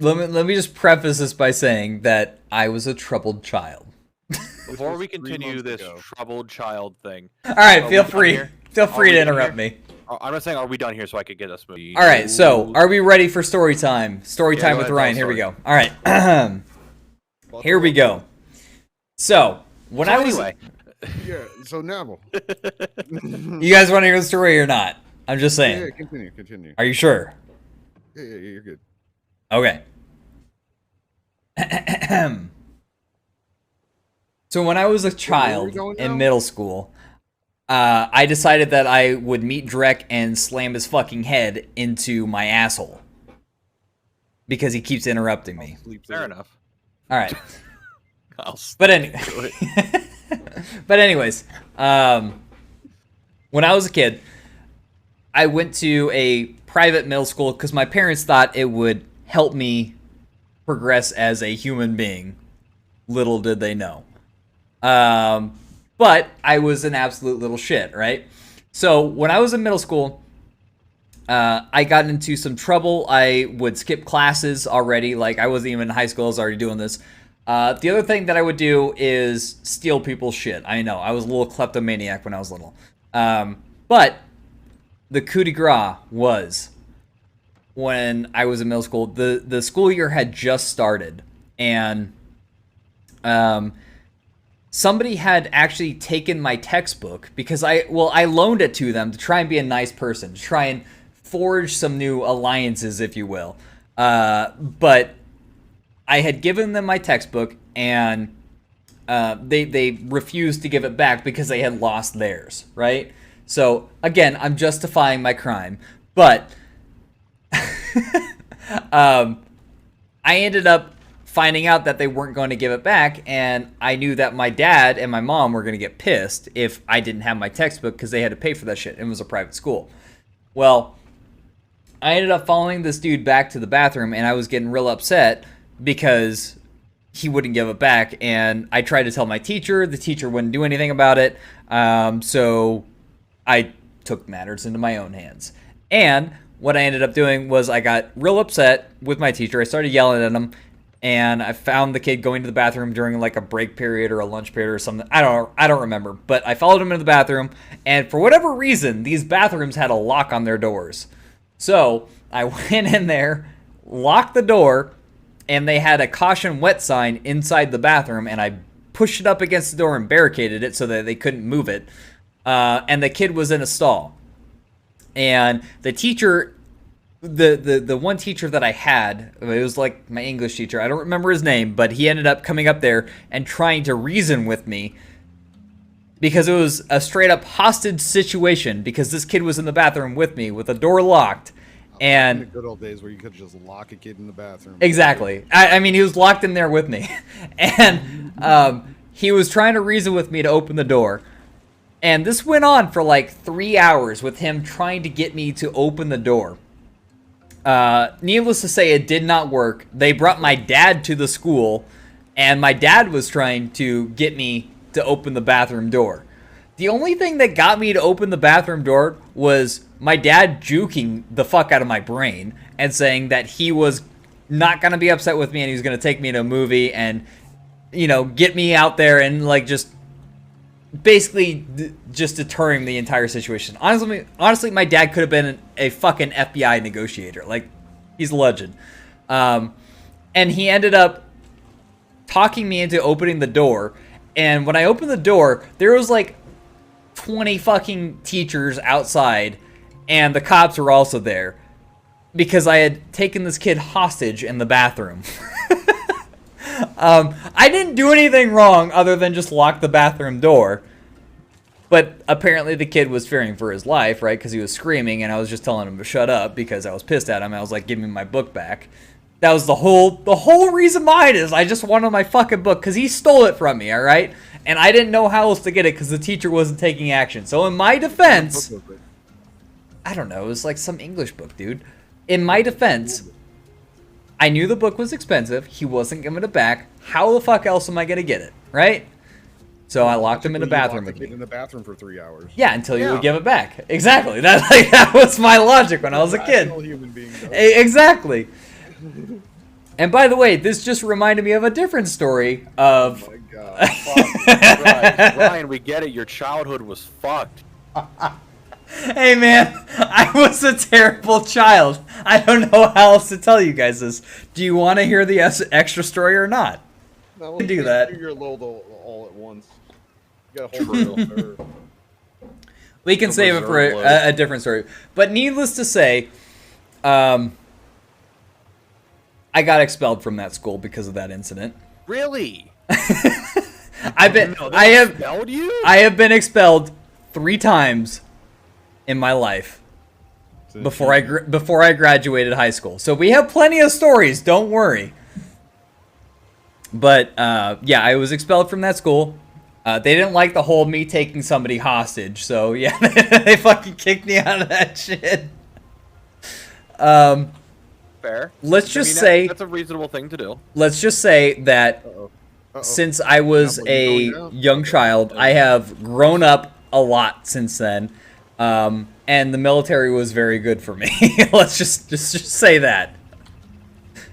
let me just preface this by saying that I was a troubled child. Before we continue this troubled child thing. All right, feel free to interrupt me. I'm not saying are we done here so I could get us moving. All right, so are we ready for story time? Story time with Ryan. Here we go. All right, here we go. So when I was, yeah. So now, you guys want to hear the story or not? I'm just saying. Yeah, continue. Are you sure? Yeah, you're good. Okay. So when I was a child in middle school, I decided that I would meet Drek and slam his fucking head into my asshole. Because he keeps interrupting me. Fair enough. Alright. But anyways, when I was a kid, I went to a private middle school because my parents thought it would help me progress as a human being. Little did they know. But I was an absolute little shit, right? So when I was in middle school, I got into some trouble. I would skip classes already. Like, I wasn't even in high school. I was already doing this. The other thing that I would do is steal people's shit. I know, I was a little kleptomaniac when I was little. But the coup de grace was when I was in middle school. The school year had just started, and somebody had actually taken my textbook because I loaned it to them to try and be a nice person, to try and forge some new alliances, if you will. But I had given them my textbook, and they refused to give it back because they had lost theirs, right? So, again, I'm justifying my crime. But I ended up finding out that they weren't going to give it back, and I knew that my dad and my mom were going to get pissed if I didn't have my textbook because they had to pay for that shit, and it was a private school. Well, I ended up following this dude back to the bathroom, and I was getting real upset because he wouldn't give it back, and I tried to tell my teacher. The teacher wouldn't do anything about it, so I took matters into my own hands. And what I ended up doing was I got real upset with my teacher. I started yelling at him, and I found the kid going to the bathroom during like a break period or a lunch period or something. I don't remember, but I followed him into the bathroom, and for whatever reason, these bathrooms had a lock on their doors. So I went in there, locked the door, and they had a caution wet sign inside the bathroom, and I pushed it up against the door and barricaded it so that they couldn't move it. And the kid was in a stall. And the teacher, the one teacher that I had, it was like my English teacher, I don't remember his name, but he ended up coming up there and trying to reason with me because it was a straight up hostage situation because this kid was in the bathroom with me with the door locked. And in the good old days where you could just lock a kid in the bathroom. Exactly. I mean, he was locked in there with me. And he was trying to reason with me to open the door. And this went on for like 3 hours with him trying to get me to open the door. Needless to say, it did not work. They brought my dad to the school, and my dad was trying to get me to open the bathroom door. The only thing that got me to open the bathroom door was my dad juking the fuck out of my brain and saying that he was not going to be upset with me and he was going to take me to a movie and, you know, get me out there and like just basically just deterring the entire situation. Honestly, my dad could have been a fucking FBI negotiator. Like, he's a legend. And he ended up talking me into opening the door. And when I opened the door, there was like 20 fucking teachers outside, and the cops were also there because I had taken this kid hostage in the bathroom. I didn't do anything wrong other than just lock the bathroom door. But apparently the kid was fearing for his life, right? Because he was screaming, and I was just telling him to shut up because I was pissed at him. I was like, give me my book back. That was the whole reason behind it is I just wanted my fucking book because he stole it from me, all right? And I didn't know how else to get it because the teacher wasn't taking action. So in my defense, I don't know, it was like some English book, dude. In my defense, I knew the book was expensive. He wasn't giving it back. How the fuck else am I going to get it, right? So I locked him in the bathroom with me. In the bathroom for 3 hours. Yeah, until you would give it back. Exactly. That was my logic when I was a kid. Human being, Exactly. And by the way, this just reminded me of a different story of. Oh my god. Right. Ryan, we get it. Your childhood was fucked. Hey man, I was a terrible child. I don't know how else to tell you guys this. Do you want to hear the extra story or not? No, can do that. You're all at once. You got a whole reserve. We can save it for a different story. But needless to say, I got expelled from that school because of that incident. Really? I have been expelled 3 times in my life before I graduated high school. So we have plenty of stories. Don't worry. But yeah, I was expelled from that school. They didn't like the whole me taking somebody hostage. So yeah, they fucking kicked me out of that shit. Fair. Let's just say that's a reasonable thing to do. Let's just say that since I was a young child, I have grown up a lot since then. And the military was very good for me. Let's just say that.